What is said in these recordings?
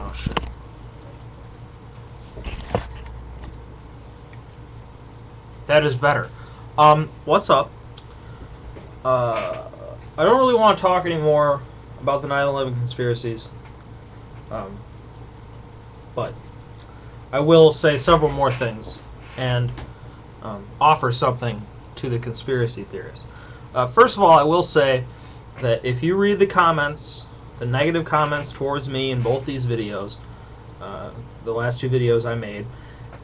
Oh, shit. That is better. What's up? I don't really want to talk anymore about the 9/11 conspiracies. But I will say several more things and offer something to the conspiracy theorists. First of all, I will say that if you read the comments, the negative comments towards me in both these videos, the last two videos I made,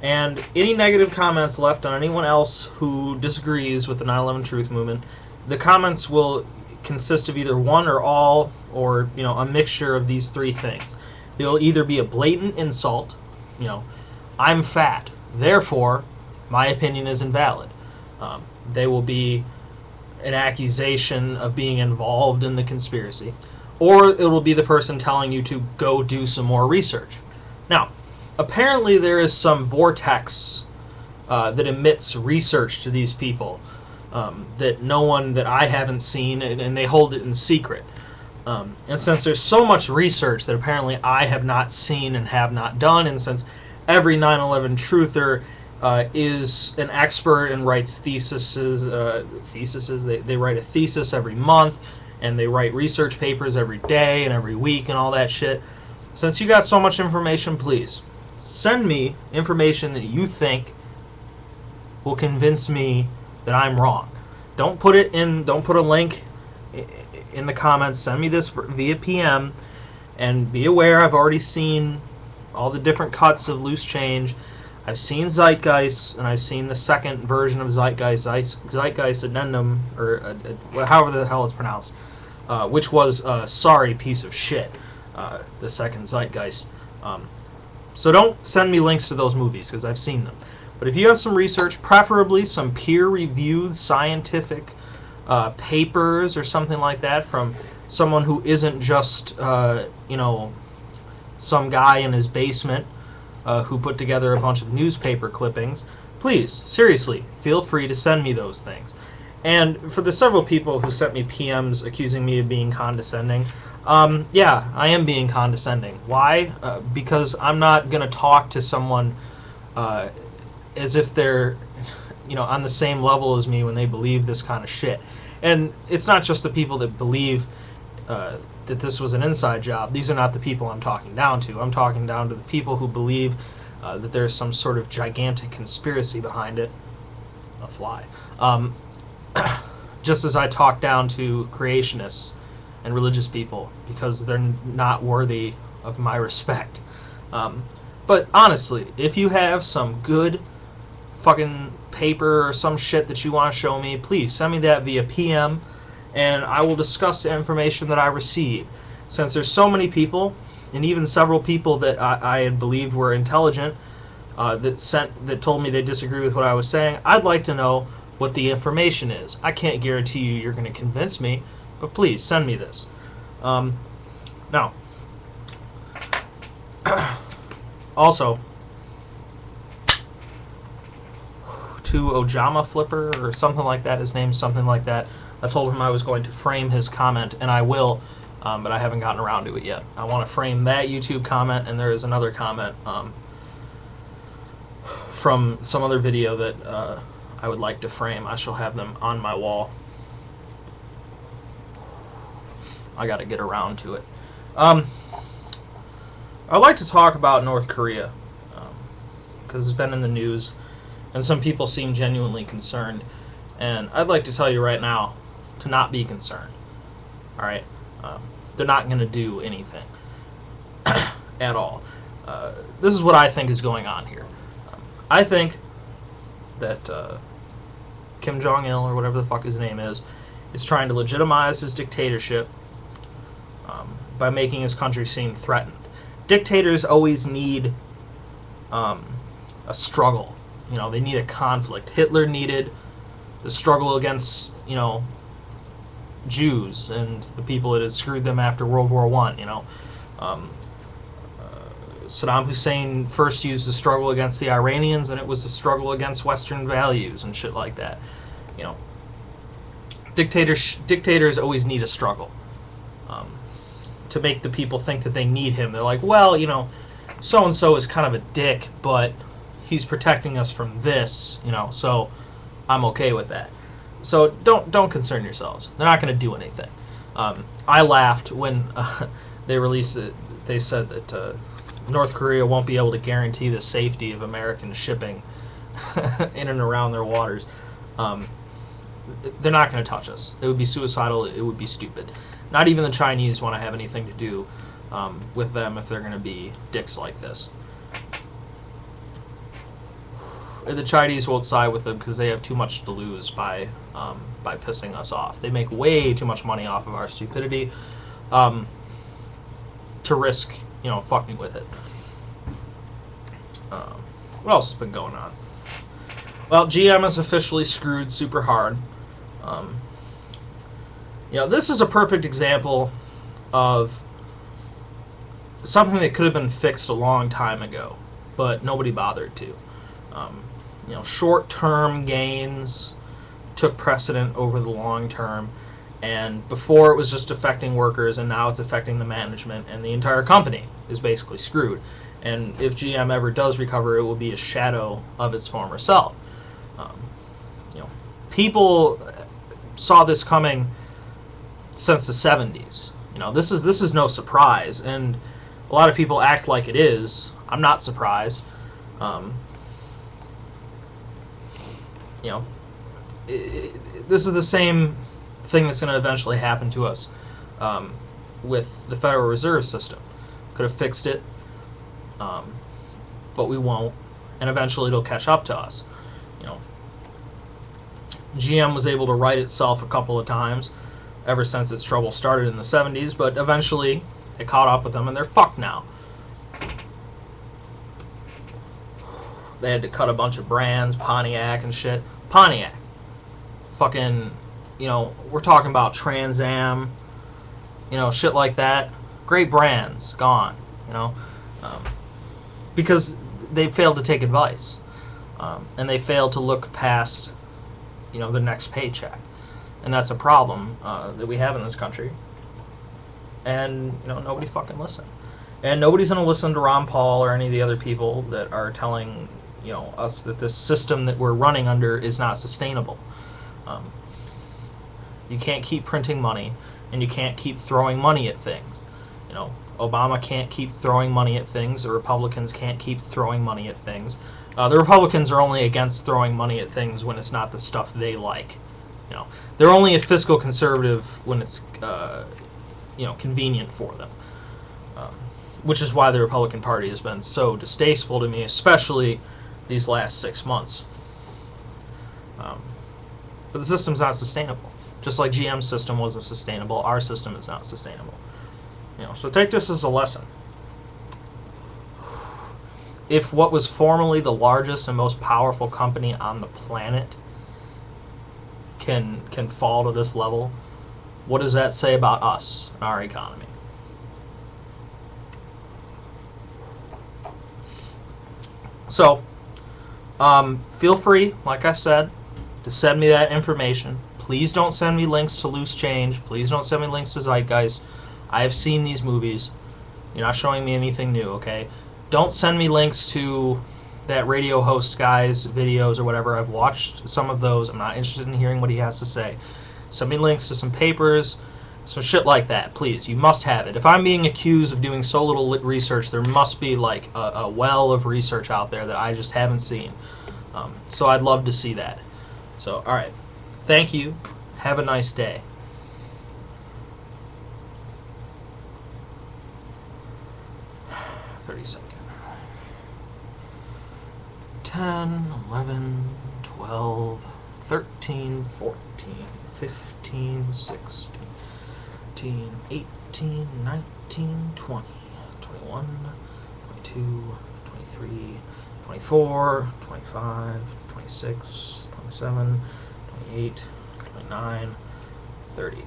and any negative comments left on anyone else who disagrees with the 9/11 Truth Movement, the comments will consist of either one or all, or a mixture of these three things. They'll either be a blatant insult, I'm fat, therefore my opinion is invalid. They will be an accusation of being involved in the conspiracy, or it will be the person telling you to go do some more research. Now, apparently there is some vortex that emits research to these people that I haven't seen, and they hold it in secret. And since there's so much research that apparently I have not seen and have not done, and since every 9/11 truther is an expert and writes theses, they write a thesis every month, and they write research papers every day and every week and all that shit. Since you got so much information, please send me information that you think will convince me that I'm wrong. Don't put a link in the comments. Send me this via PM, and be aware I've already seen all the different cuts of Loose Change. I've seen Zeitgeist, and I've seen the second version of Zeitgeist Addendum, or however the hell it's pronounced, which was a sorry piece of shit, the second Zeitgeist. So don't send me links to those movies, because I've seen them. But if you have some research, preferably some peer-reviewed scientific papers or something like that from someone who isn't just, some guy in his basement who put together a bunch of newspaper clippings, please, seriously, feel free to send me those things. And for the several people who sent me PMs accusing me of being condescending, yeah, I am being condescending. Why? Because I'm not going to talk to someone as if they're, on the same level as me when they believe this kind of shit. And it's not just the people that believe that this was an inside job. These are not the people I'm talking down to. I'm talking down to the people who believe that there's some sort of gigantic conspiracy behind it. A fly. Just as I talk down to creationists and religious people because they're not worthy of my respect. But honestly, if you have some good fucking paper or some shit that you want to show me, please send me that via PM, and I will discuss the information that I receive. Since there's so many people, and even several people that I had believed were intelligent, that told me they disagree with what I was saying, I'd like to know what the information is. I can't guarantee you're going to convince me, but please send me this. Now, also, to Ojama Flipper or something like that, his name's something like that, I told him I was going to frame his comment, and I will, but I haven't gotten around to it yet. I want to frame that YouTube comment, and there is another comment from some other video that I would like to frame. I shall have them on my wall. I got to get around to it. I'd like to talk about North Korea, because it's been in the news, and some people seem genuinely concerned, and I'd like to tell you right now to not be concerned. Alright? They're not going to do anything at all. This is what I think is going on here. I think that Kim Jong-il, or whatever the fuck his name is trying to legitimize his dictatorship by making his country seem threatened. Dictators always need a struggle. They need a conflict. Hitler needed the struggle against, Jews and the people that had screwed them after World War I. Saddam Hussein first used the struggle against the Iranians, and it was the struggle against Western values and shit like that. Dictators always need a struggle to make the people think that they need him. They're like, well, so-and-so is kind of a dick, but he's protecting us from this, so I'm okay with that. So don't concern yourselves. They're not going to do anything. I laughed when they released it. They said that North Korea won't be able to guarantee the safety of American shipping in and around their waters. They're not going to touch us. It would be suicidal. It would be stupid. Not even the Chinese want to have anything to do with them if they're going to be dicks like this. The Chinese won't side with them because they have too much to lose by pissing us off. They make way too much money off of our stupidity to risk, fucking with it. What else has been going on? Well, GM is officially screwed super hard. This is a perfect example of something that could have been fixed a long time ago, but nobody bothered to. Short-term gains took precedent over the long term, and before it was just affecting workers, and now it's affecting the management, and the entire company is basically screwed. And if GM ever does recover, it will be a shadow of its former self. People saw this coming since the 70s. This is no surprise, and a lot of people act like it is. I'm not surprised. This is the same thing that's going to eventually happen to us with the Federal Reserve System. Could have fixed it, but we won't, and eventually it'll catch up to us. GM was able to right itself a couple of times ever since its trouble started in the 70s, but eventually it caught up with them, and they're fucked now. They had to cut a bunch of brands, Pontiac and shit. Pontiac. Fucking, we're talking about Trans Am, shit like that. Great brands, gone, because they failed to take advice. And they failed to look past, the next paycheck. And that's a problem that we have in this country. And, nobody fucking listened. And nobody's going to listen to Ron Paul or any of the other people that are telling, us that this system that we're running under is not sustainable. You can't keep printing money, and you can't keep throwing money at things. Obama can't keep throwing money at things. The Republicans can't keep throwing money at things. The Republicans are only against throwing money at things when it's not the stuff they like. They're only a fiscal conservative when it's convenient for them. Which is why the Republican Party has been so distasteful to me, especially these last 6 months. But the system's not sustainable. Just like GM's system wasn't sustainable, our system is not sustainable. So take this as a lesson. If what was formerly the largest and most powerful company on the planet can fall to this level, what does that say about us and our economy? So, feel free, like I said, to send me that information. Please don't send me links to Loose Change. Please don't send me links to Zeitgeist. I have seen these movies. You're not showing me anything new, okay? Don't send me links to that radio host guy's videos or whatever. I've watched some of those. I'm not interested in hearing what he has to say. Send me links to some papers, some shit like that, please. You must have it. If I'm being accused of doing so little research, there must be like a well of research out there that I just haven't seen. So I'd love to see that. So, all right. Thank you. Have a nice day. Second. 10, 11, 12, 13, 14, 15, 16, 18, 19, 20, 21, 22, 23, 24, 25, 26, 27, 28, 29, 30.